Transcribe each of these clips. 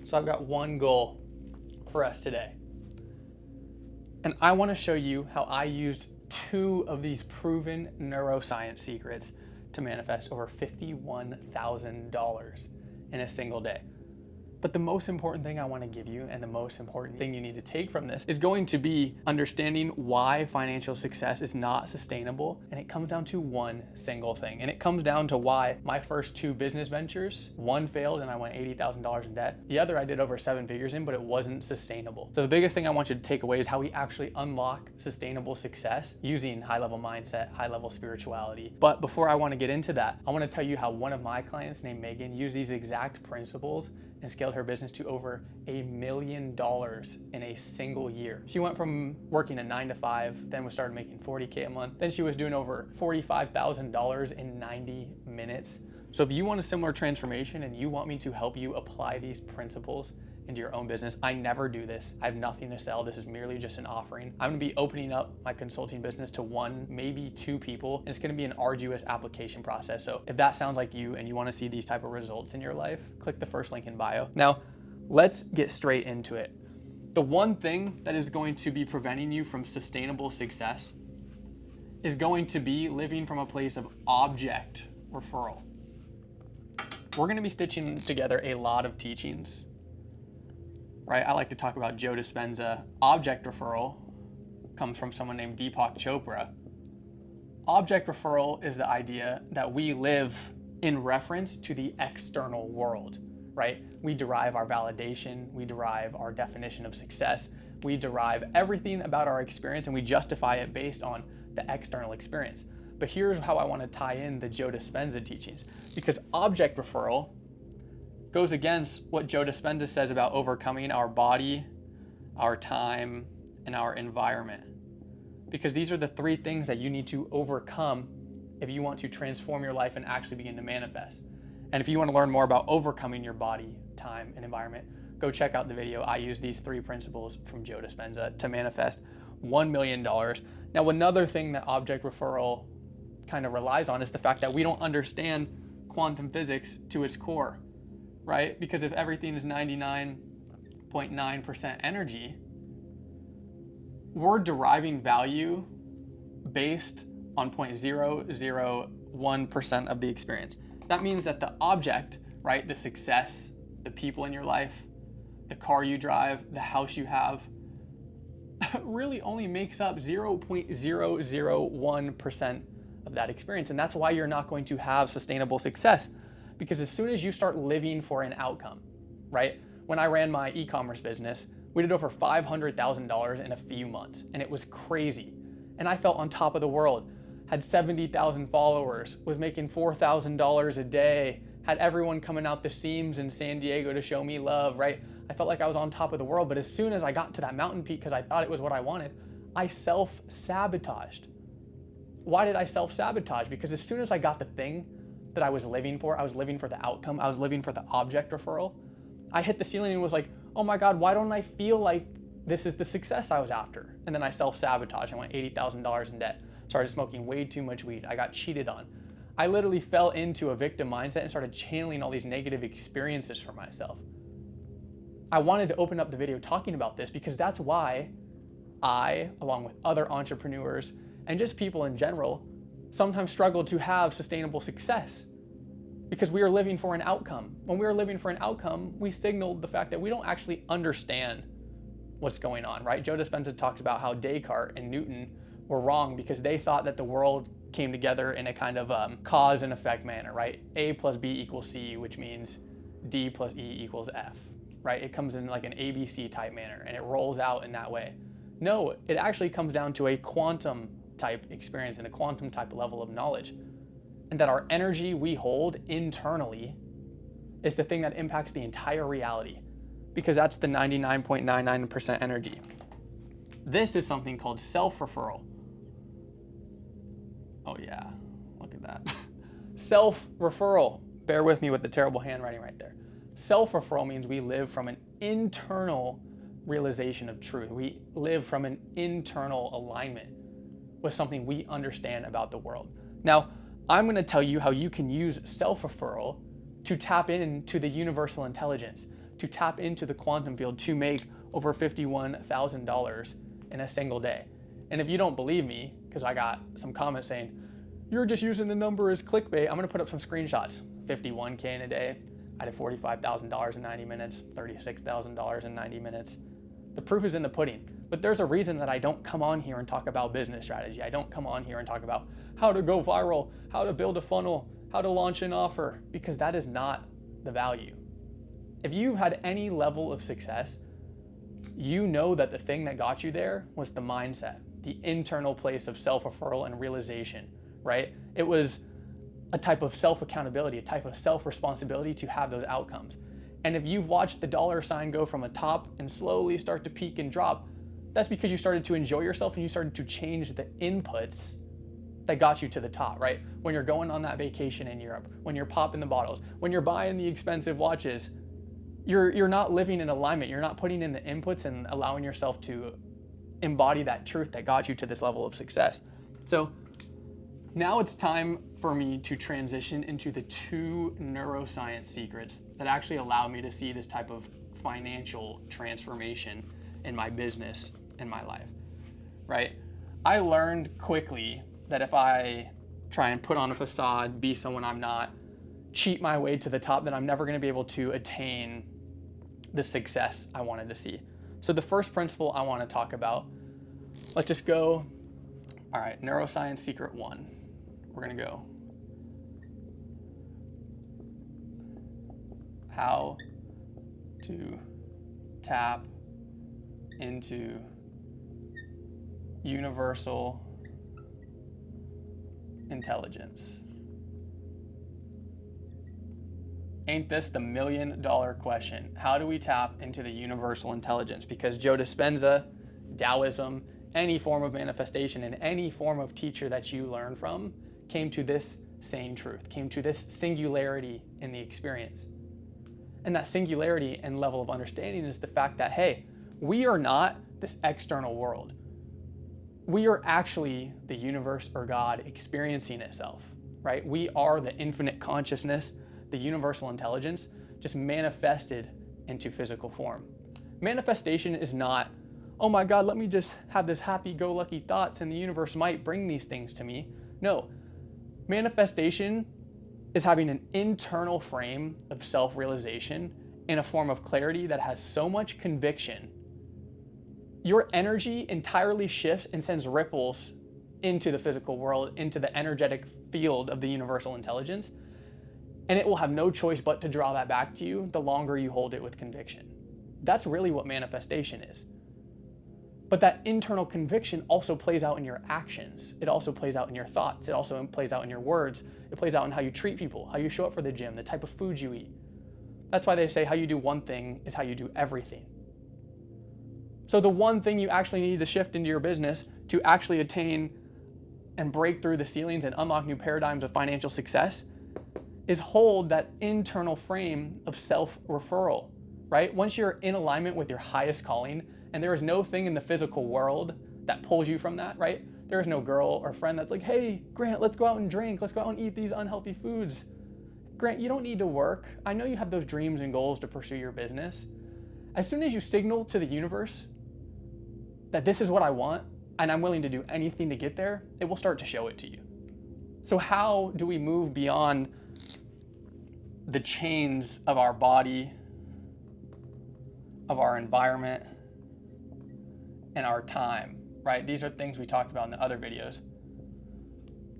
So I've got one goal for us today. And I want to show you how I used 2 of these proven neuroscience secrets to manifest over $51,000 in a single day. But the most important thing I want to give you, and the most important thing you need to take from this, is going to be understanding why financial success is not sustainable. And it comes down to one single thing. And it comes down to why my first 2 business ventures, one failed and I went $80,000 in debt. The other I did over 7 figures in, but it wasn't sustainable. So the biggest thing I want you to take away is how we actually unlock sustainable success using high-level mindset, high-level spirituality. But before I want to get into that, I want to tell you how one of my clients named Megan used these exact principles and scaled her business to over $1 million in a single year. She went from working a 9-to-5, then started making $40K a month. Then she was doing over $45,000 in 90 minutes. So if you want a similar transformation and you want me to help you apply these principles into your own business, I never do this. I have nothing to sell. This is merely just an offering. I'm gonna be opening up my consulting business to 1, maybe 2 people. And it's gonna be an arduous application process. So if that sounds like you and you wanna see these type of results in your life, click the first link in bio. Now, let's get straight into it. The one thing that is going to be preventing you from sustainable success is going to be living from a place of object referral. We're gonna be stitching together a lot of teachings, right? I like to talk about Joe Dispenza. Object referral comes from someone named Deepak Chopra. Object referral is the idea that we live in reference to the external world, right? We derive our validation, we derive our definition of success, we derive everything about our experience and we justify it based on the external experience. But here's how I want to tie in the Joe Dispenza teachings, because object referral goes against what Joe Dispenza says about overcoming our body, our time, and our environment. Because these are the 3 things that you need to overcome if you want to transform your life and actually begin to manifest. And if you want to learn more about overcoming your body, time, and environment, go check out the video. I use these 3 principles from Joe Dispenza to manifest $1 million. Now, another thing that object referral kind of relies on is the fact that we don't understand quantum physics to its core, right? Because if everything is 99.9% energy, we're deriving value based on 0.001% of the experience. That means that the object, right, the success, the people in your life, the car you drive, the house you have, really only makes up 0.001% of that experience. And that's why you're not going to have sustainable success. Because as soon as you start living for an outcome, right? When I ran my e-commerce business, we did over $500,000 in a few months, and it was crazy. And I felt on top of the world, had 70,000 followers, was making $4,000 a day, had everyone coming out the seams in San Diego to show me love, right? I felt like I was on top of the world, but as soon as I got to that mountain peak, because I thought it was what I wanted, I self-sabotaged. Why did I self-sabotage? Because as soon as I got the thing that I was living for the outcome, I was living for the object referral, I hit the ceiling and was like, oh my God, why don't I feel like this is the success I was after? And then I self-sabotaged. I went $80,000 in debt, started smoking way too much weed. I got cheated on. I literally fell into a victim mindset and started channeling all these negative experiences for myself. I wanted to open up the video talking about this because that's why I, along with other entrepreneurs and just people in general, sometimes struggle to have sustainable success because we are living for an outcome. When we are living for an outcome, we signaled the fact that we don't actually understand what's going on, right? Joe Dispenza talks about how Descartes and Newton were wrong because they thought that the world came together in a kind of cause and effect manner, right? A plus B equals C, which means D plus E equals F, right? It comes in like an ABC type manner and it rolls out in that way. No, it actually comes down to a quantum type experience and a quantum type level of knowledge. And that our energy we hold internally is the thing that impacts the entire reality because that's the 99.99% energy. This is something called self-referral. Oh yeah, look at that. Self-referral. Bear with me with the terrible handwriting right there. Self-referral means we live from an internal realization of truth. We live from an internal alignment with something we understand about the world. Now, I'm going to tell you how you can use self-referral to tap into the universal intelligence, to tap into the quantum field to make over $51,000 in a single day. And if you don't believe me, because I got some comments saying, you're just using the number as clickbait, I'm gonna put up some screenshots. 51K in a day. I did $45,000 in 90 minutes, $36,000 in 90 minutes. The proof is in the pudding. But there's a reason that I don't come on here and talk about business strategy. I don't come on here and talk about how to go viral, how to build a funnel, how to launch an offer, because that is not the value. If you've had any level of success, you know that the thing that got you there was the mindset, the internal place of self-referral and realization, right? It was a type of self-accountability, a type of self-responsibility to have those outcomes. And if you've watched the dollar sign go from a top and slowly start to peak and drop, that's because you started to enjoy yourself and you started to change the inputs that got you to the top, right? When you're going on that vacation in Europe, when you're popping the bottles, when you're buying the expensive watches, you're not living in alignment. You're not putting in the inputs and allowing yourself to embody that truth that got you to this level of success. So now it's time for me to transition into the 2 neuroscience secrets that actually allow me to see this type of financial transformation in my business, in my life, right? I learned quickly that if I try and put on a facade, be someone I'm not, cheat my way to the top, then I'm never gonna be able to attain the success I wanted to see. So the first principle I wanna talk about, let's just go, all right, neuroscience secret 1. We're gonna go how to tap into universal intelligence. Ain't this the $1 million question? How do we tap into the universal intelligence? Because Joe Dispenza, Taoism, any form of manifestation and any form of teacher that you learn from came to this same truth, came to this singularity in the experience. And that singularity and level of understanding is the fact that, hey, we are not this external world. We are actually the universe or God experiencing itself, right? We are the infinite consciousness, the universal intelligence, just manifested into physical form. Manifestation is not, oh my God, let me just have this happy-go-lucky thoughts and the universe might bring these things to me. No, manifestation is having an internal frame of self-realization in a form of clarity that has so much conviction. Your energy entirely shifts and sends ripples into the physical world, into the energetic field of the universal intelligence, and it will have no choice but to draw that back to you the longer you hold it with conviction. That's really what manifestation is. But that internal conviction also plays out in your actions. It also plays out in your thoughts. It also plays out in your words. It plays out in how you treat people, how you show up for the gym, the type of food you eat. That's why they say how you do one thing is how you do everything. So the one thing you actually need to shift into your business to actually attain and break through the ceilings and unlock new paradigms of financial success is hold that internal frame of self-referral, right? Once you're in alignment with your highest calling, and there is no thing in the physical world that pulls you from that, right? There is no girl or friend that's like, hey, Grant, let's go out and drink. Let's go out and eat these unhealthy foods. Grant, you don't need to work. I know you have those dreams and goals to pursue your business. As soon as you signal to the universe that this is what I want, and I'm willing to do anything to get there, it will start to show it to you. So how do we move beyond the chains of our body, of our environment, and our time, right? These are things we talked about in the other videos.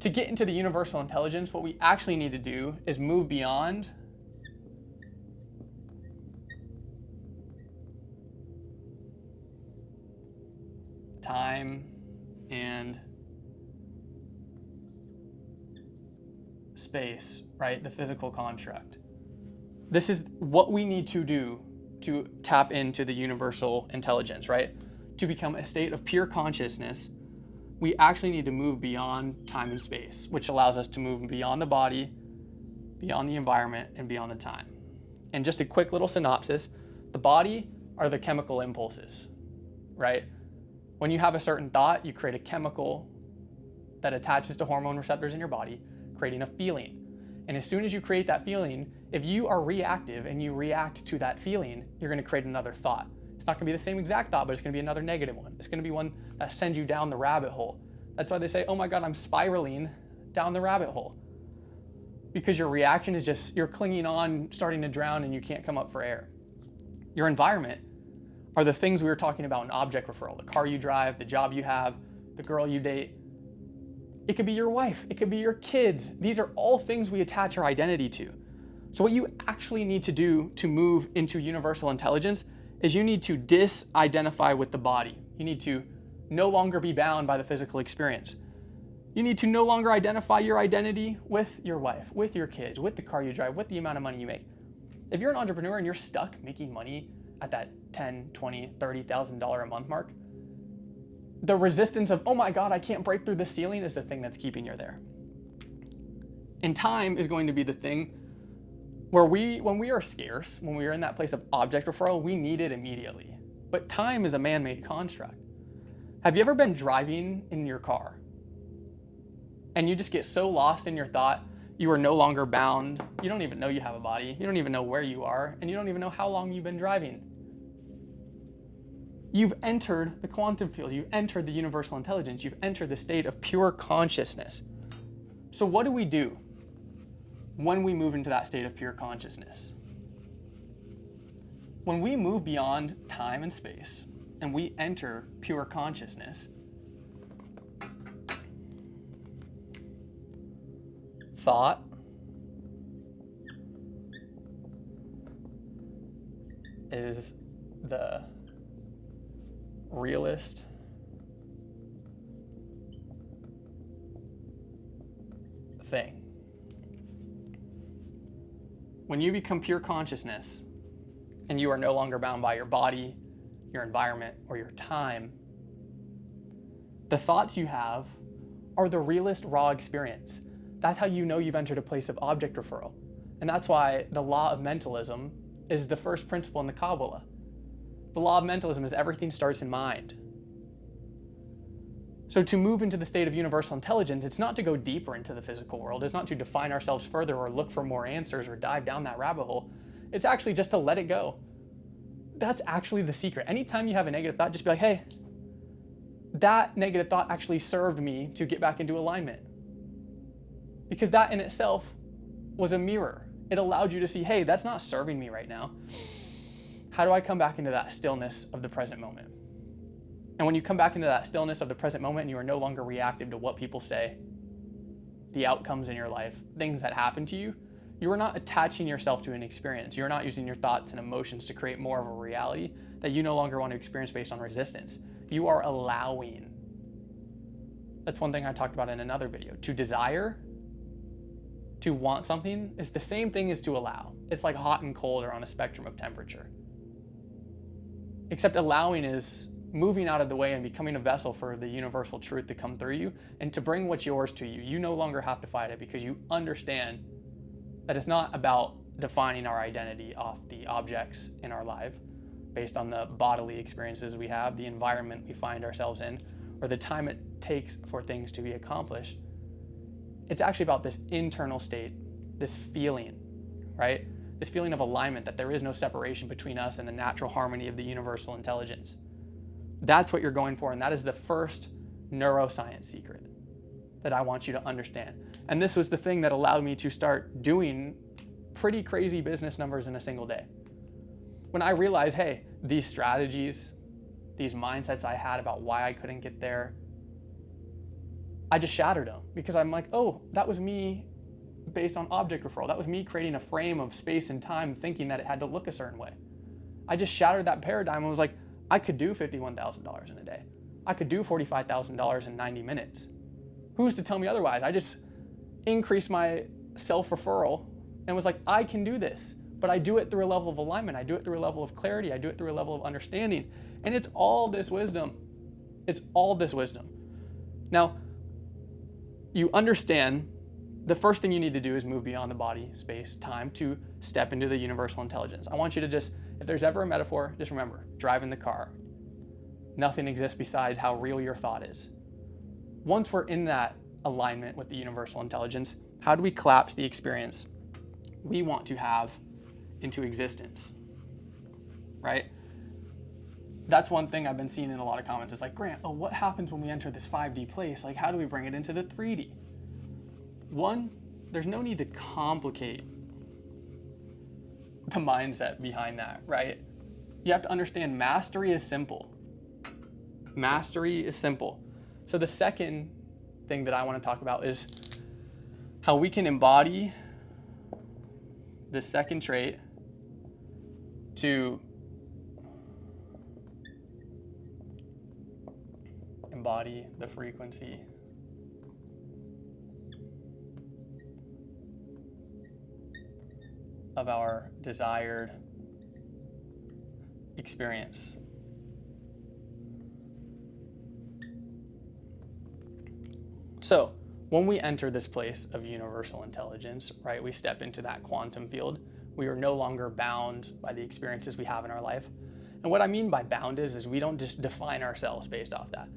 To get into the universal intelligence, what we actually need to do is move beyond time and space, right? The physical construct. This is what we need to do to tap into the universal intelligence, right? To become a state of pure consciousness, we actually need to move beyond time and space, which allows us to move beyond the body, beyond the environment, and beyond the time. And just a quick little synopsis, the body are the chemical impulses, right? When you have a certain thought, you create a chemical that attaches to hormone receptors in your body, creating a feeling. And as soon as you create that feeling, if you are reactive and you react to that feeling, you're going to create another thought. It's not going to be the same exact thought, but it's going to be another negative one. It's going to be one that sends you down the rabbit hole. That's why they say, oh my God, I'm spiraling down the rabbit hole. Because your reaction is just, you're clinging on, starting to drown, and you can't come up for air. Your environment are the things we were talking about in object referral. The car you drive, the job you have, the girl you date. It could be your wife, it could be your kids. These are all things we attach our identity to. So what you actually need to do to move into universal intelligence is you need to disidentify with the body. You need to no longer be bound by the physical experience. You need to no longer identify your identity with your wife, with your kids, with the car you drive, with the amount of money you make. If you're an entrepreneur and you're stuck making money at that $10,000, $20,000, $30,000 a month mark, the resistance of, oh my God, I can't break through the ceiling is the thing that's keeping you there. And time is going to be the thing where when we are scarce, when we are in that place of object referral, we need it immediately. But time is a man-made construct. Have you ever been driving in your car and you just get so lost in your thought, you are no longer bound, you don't even know you have a body, you don't even know where you are, and you don't even know how long you've been driving? You've entered the quantum field, you've entered the universal intelligence, you've entered the state of pure consciousness. So what do we do when we move into that state of pure consciousness? When we move beyond time and space and we enter pure consciousness, thought is the realist thing. When you become pure consciousness and you are no longer bound by your body, your environment, or your time, the thoughts you have are the realist raw experience. That's how you know you've entered a place of object referral. And that's why the law of mentalism is the first principle in the Kabbalah. The law of mentalism is everything starts in mind. So to move into the state of universal intelligence, it's not to go deeper into the physical world. It's not to define ourselves further or look for more answers or dive down that rabbit hole. It's actually just to let it go. That's actually the secret. Anytime you have a negative thought, just be like, hey, that negative thought actually served me to get back into alignment. Because that in itself was a mirror. It allowed you to see, hey, that's not serving me right now. How do I come back into that stillness of the present moment? And when you come back into that stillness of the present moment and you are no longer reactive to what people say, the outcomes in your life, things that happen to you, you are not attaching yourself to an experience. You're not using your thoughts and emotions to create more of a reality that you no longer want to experience based on resistance. You are allowing. That's one thing I talked about in another video. To desire, to want something is the same thing as to allow. It's like hot and cold or on a spectrum of temperature. Except allowing is moving out of the way and becoming a vessel for the universal truth to come through you and to bring what's yours to you. You no longer have to fight it because you understand that it's not about defining our identity off the objects in our life based on the bodily experiences we have, the environment we find ourselves in, or the time it takes for things to be accomplished. It's actually about this internal state, this feeling, right? This feeling of alignment, that there is no separation between us and the natural harmony of the universal intelligence. That's what you're going for, and that is the first neuroscience secret that I want you to understand. And this was the thing that allowed me to start doing pretty crazy business numbers in a single day. When I realized, hey, these strategies, these mindsets I had about why I couldn't get there, I just shattered them because I'm like, oh, that was me based on object referral. That was me creating a frame of space and time thinking that it had to look a certain way. I just shattered that paradigm and was like, I could do $51,000 in a day. I could do $45,000 in 90 minutes. Who's to tell me otherwise? I just increased my self-referral and was like, I can do this, but I do it through a level of alignment. I do it through a level of clarity. I do it through a level of understanding. And it's all this wisdom. It's all this wisdom. Now, you understand the first thing you need to do is move beyond the body, space, time to step into the universal intelligence. I want you to just, if there's ever a metaphor, just remember, driving the car. Nothing exists besides how real your thought is. Once we're in that alignment with the universal intelligence, How do we collapse the experience we want to have into existence, right? That's one thing I've been seeing in a lot of comments. It's like, Grant, what happens when we enter this 5D place? Like, how do we bring it into the 3D? One, there's no need to complicate the mindset behind that, right? You have to understand mastery is simple. Mastery is simple. So the second thing that I want to talk about is how we can embody the second trait to embody the frequency of our desired experience. So when we enter this place of universal intelligence, right, we step into that quantum field. We are no longer bound by the experiences we have in our life. And what I mean by bound is we don't just define ourselves based off that.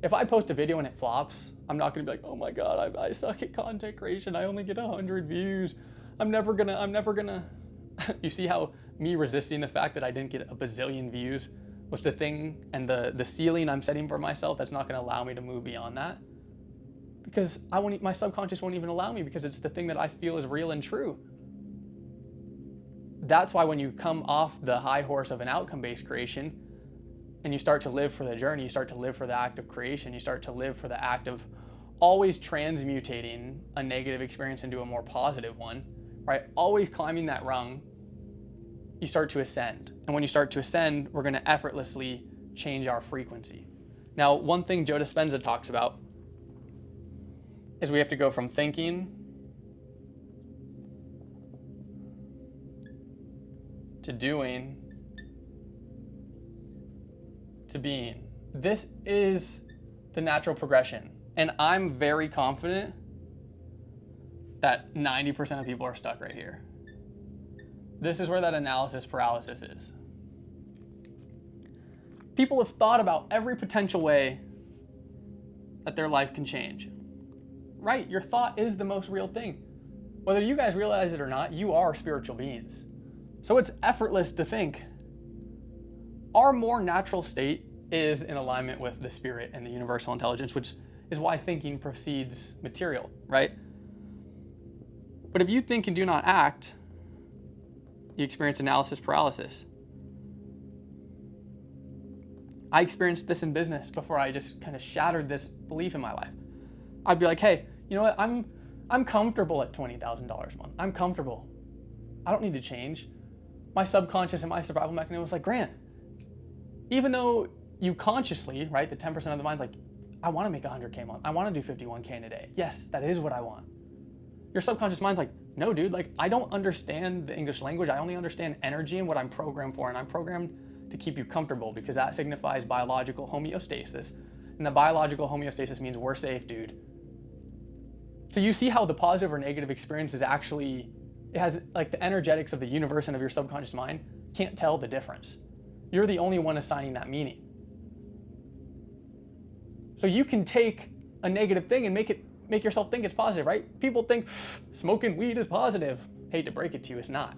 If I post a video and it flops, I'm not gonna be like, oh my God, I suck at content creation. I only get 100 views. I'm never gonna. You see how me resisting the fact that I didn't get a bazillion views was the thing and the ceiling I'm setting for myself that's not gonna allow me to move beyond that? Because my subconscious won't even allow me, because it's the thing that I feel is real and true. That's why when you come off the high horse of an outcome-based creation and you start to live for the journey, you start to live for the act of creation, you start to live for the act of always transmutating a negative experience into a more positive one, right? Always climbing that rung, you start to ascend. And when you start to ascend, we're gonna effortlessly change our frequency. Now, one thing Joe Dispenza talks about is we have to go from thinking to doing to being. This is the natural progression. And I'm very confident that 90% of people are stuck right here. This is where that analysis paralysis is. People have thought about every potential way that their life can change. Right, your thought is the most real thing. Whether you guys realize it or not, you are spiritual beings. So it's effortless to think. Our more natural state is in alignment with the spirit and the universal intelligence, which is why thinking precedes material, right? But if you think and do not act, you experience analysis paralysis. I experienced this in business before I just kind of shattered this belief in my life. I'd be like, hey, you know what? I'm comfortable at $20,000 a month. I'm comfortable. I don't need to change. My subconscious and my survival mechanism was like, Grant, even though you consciously, right, the 10% of the mind's like, I want to make 100K a month. I want to do 51K in a day. Yes, that is what I want. Your subconscious mind's like, no, dude, like, I don't understand the English language. I only understand energy and what I'm programmed for. And I'm programmed to keep you comfortable because that signifies biological homeostasis. And the biological homeostasis means we're safe, dude. So you see how the positive or negative experience is actually, it has like the energetics of the universe and of your subconscious mind can't tell the difference. You're the only one assigning that meaning. So you can take a negative thing and make yourself think it's positive, right? People think smoking weed is positive. Hate to break it to you, it's not.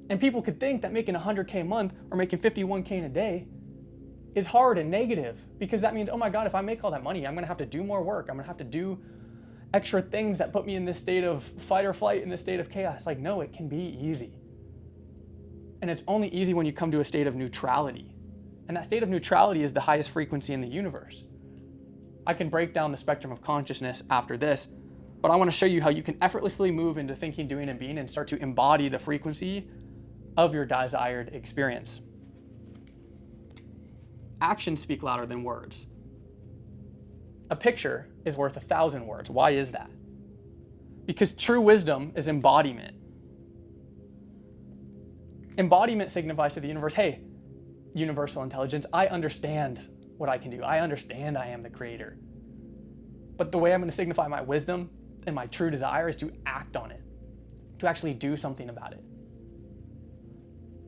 And people could think that making 100K a month or making 51K in a day is hard and negative, because that means, oh my God, if I make all that money, I'm gonna have to do more work. I'm gonna have to do extra things that put me in this state of fight or flight, in this state of chaos. Like, no, it can be easy. And it's only easy when you come to a state of neutrality. And that state of neutrality is the highest frequency in the universe. I can break down the spectrum of consciousness after this, but I want to show you how you can effortlessly move into thinking, doing, and being and start to embody the frequency of your desired experience. Actions speak louder than words. A picture is worth 1,000 words. Why is that? Because true wisdom is embodiment. Embodiment signifies to the universe, hey, universal intelligence, I understand what I can do. I understand I am the creator. But the way I'm going to signify my wisdom and my true desire is to act on it, to actually do something about it.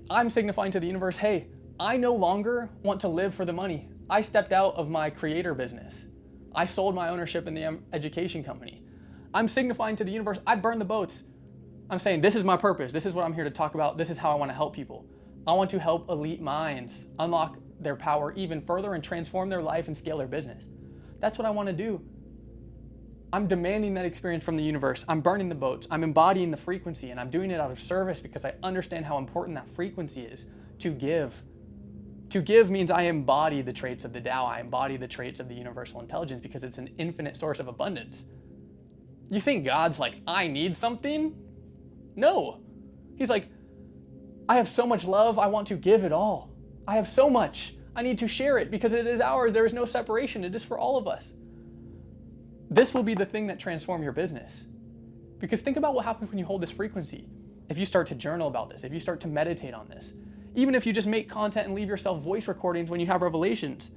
I'm signifying to the universe, hey, I no longer want to live for the money. I stepped out of my creator business. I sold my ownership in the education company. I'm signifying to the universe, I burn the boats. I'm saying, this is my purpose. This is what I'm here to talk about. This is how I want to help people. I want to help elite minds unlock their power even further and transform their life and scale their business. That's what I want to do. I'm demanding that experience from the universe. I'm burning the boats. I'm embodying the frequency, and I'm doing it out of service because I understand how important that frequency is to give. To give means I embody the traits of the Tao. I embody the traits of the universal intelligence because it's an infinite source of abundance. You think God's like, I need something? No. He's like, I have so much love, I want to give it all. I have so much. I need to share it because it is ours. There is no separation. It is for all of us. This will be the thing that transforms your business. Because think about what happens when you hold this frequency. If you start to journal about this, if you start to meditate on this, even if you just make content and leave yourself voice recordings when you have revelations,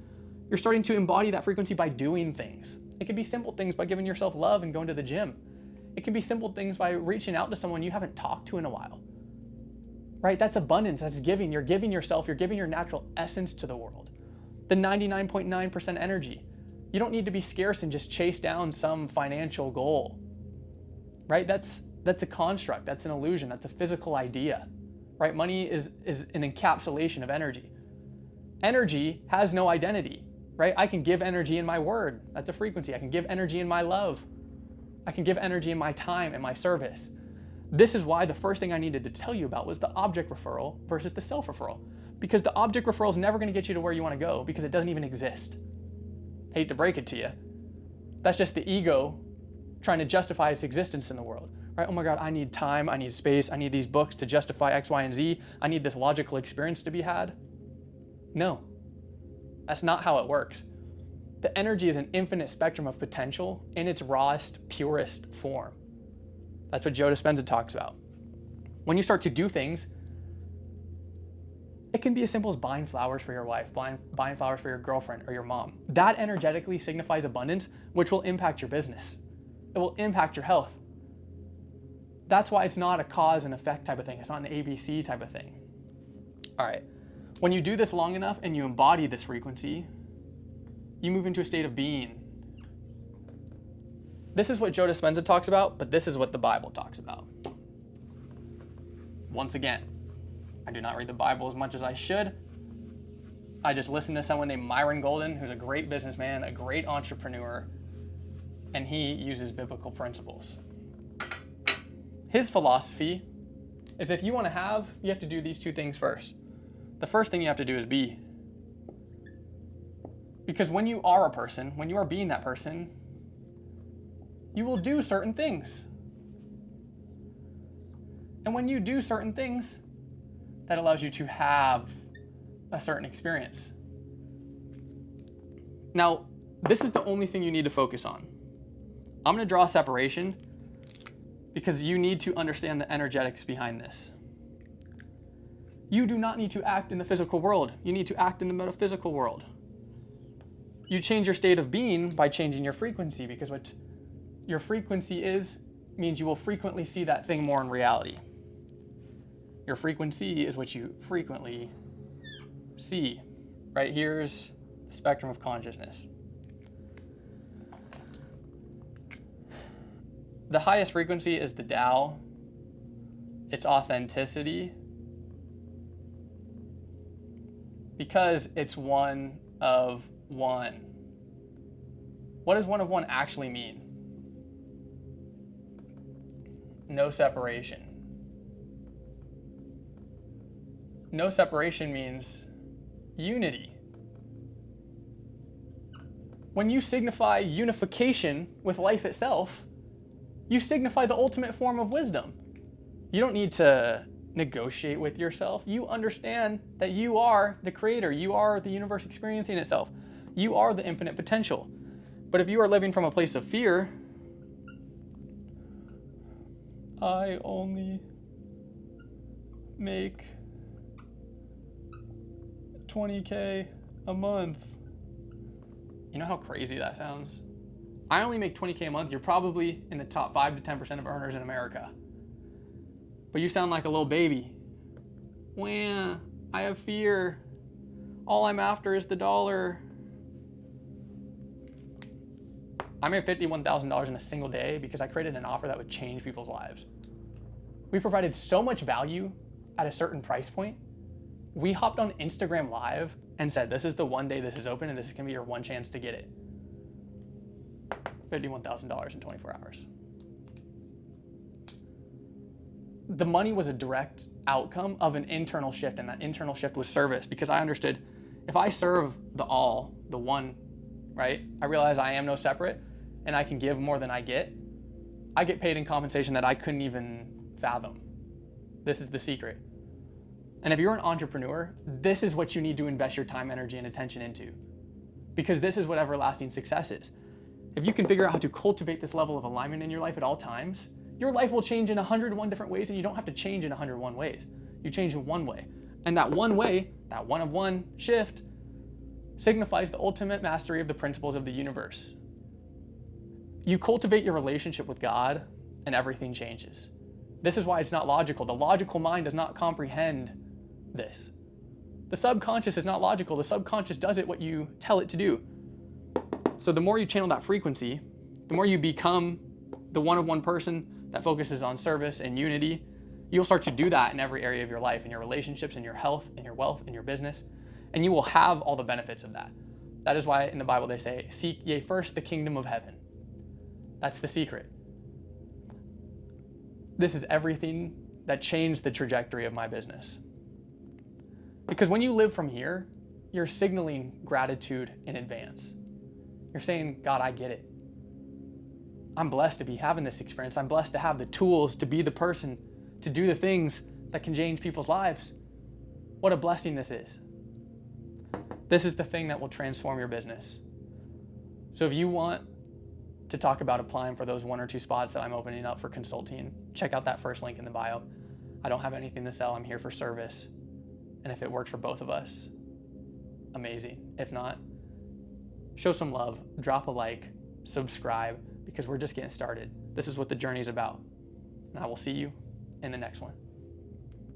you're starting to embody that frequency by doing things. It could be simple things by giving yourself love and going to the gym. It can be simple things by reaching out to someone you haven't talked to in a while. Right? That's abundance, that's giving. You're giving yourself, you're giving your natural essence to the world. The 99.9% energy. You don't need to be scarce and just chase down some financial goal. Right? That's a construct, that's an illusion, that's a physical idea. Right? Money is an encapsulation of energy. Energy has no identity. Right? I can give energy in my word. That's a frequency. I can give energy in my love. I can give energy in my time and my service. This is why the first thing I needed to tell you about was the object referral versus the self-referral. Because the object referral is never going to get you to where you want to go because it doesn't even exist. Hate to break it to you. That's just the ego trying to justify its existence in the world. Right? Oh my God, I need time, I need space, I need these books to justify X, Y, and Z. I need this logical experience to be had. No, that's not how it works. The energy is an infinite spectrum of potential in its rawest, purest form. That's what Joe Dispenza talks about. When you start to do things, it can be as simple as buying flowers for your wife, buying flowers for your girlfriend or your mom. That energetically signifies abundance, which will impact your business. It will impact your health. That's why it's not a cause and effect type of thing. It's not an ABC type of thing. All right. When you do this long enough and you embody this frequency, you move into a state of being. This is what Joe Dispenza talks about, but this is what the Bible talks about. Once again, I do not read the Bible as much as I should. I just listen to someone named Myron Golden, who's a great businessman, a great entrepreneur, and he uses biblical principles. His philosophy is if you want to have, you have to do these two things first. The first thing you have to do is be. Because when you are a person, when you are being that person, you will do certain things. And when you do certain things, that allows you to have a certain experience. Now, this is the only thing you need to focus on. I'm going to draw a separation because you need to understand the energetics behind this. You do not need to act in the physical world. You need to act in the metaphysical world. You change your state of being by changing your frequency, because what your frequency is means you will frequently see that thing more in reality. Your frequency is what you frequently see. Right? Here's the spectrum of consciousness. The highest frequency is the Tao. It's authenticity. Because it's one of one. What does one of one actually mean? No separation. No separation means unity. When you signify unification with life itself, you signify the ultimate form of wisdom. You don't need to negotiate with yourself. You understand that you are the creator. You are the universe experiencing itself. You are the infinite potential. But if you are living from a place of fear, I only make $20K a month. You know how crazy that sounds? I only make $20K a month. You're probably in the top 5 to 10% of earners in America. But you sound like a little baby. Wah, I have fear. All I'm after is the dollar. I made $51,000 in a single day because I created an offer that would change people's lives. We provided so much value at a certain price point. We hopped on Instagram Live and said, this is the one day this is open and this is gonna be your one chance to get it. $51,000 in 24 hours. The money was a direct outcome of an internal shift, and that internal shift was service, because I understood if I serve the all, the one, right? I realize I am no separate and I can give more than I get paid in compensation that I couldn't even fathom. This is the secret. And if you're an entrepreneur, this is what you need to invest your time, energy, and attention into, because this is what everlasting success is. If you can figure out how to cultivate this level of alignment in your life at all times, your life will change in 101 different ways, and you don't have to change in 101 ways. You change in one way. And that one way, that one of one shift, signifies the ultimate mastery of the principles of the universe. You cultivate your relationship with God, and everything changes. This is why it's not logical. The logical mind does not comprehend this. The subconscious is not logical. The subconscious does it what you tell it to do. So the more you channel that frequency, the more you become the one-of-one person that focuses on service and unity, you'll start to do that in every area of your life, in your relationships, in your health, in your wealth, in your business, and you will have all the benefits of that. That is why in the Bible they say, seek ye first the kingdom of heaven. That's the secret. This is everything that changed the trajectory of my business. Because when you live from here, you're signaling gratitude in advance. You're saying, God, I get it. I'm blessed to be having this experience. I'm blessed to have the tools to be the person to do the things that can change people's lives. What a blessing this is. This is the thing that will transform your business. So if you want to talk about applying for those 1 or 2 spots that I'm opening up for consulting, check out that first link in the bio. I don't have anything to sell. I'm here for service. And if it works for both of us, amazing. If not, show some love, drop a like, subscribe, because we're just getting started. This is what the journey is about. And I will see you in the next one.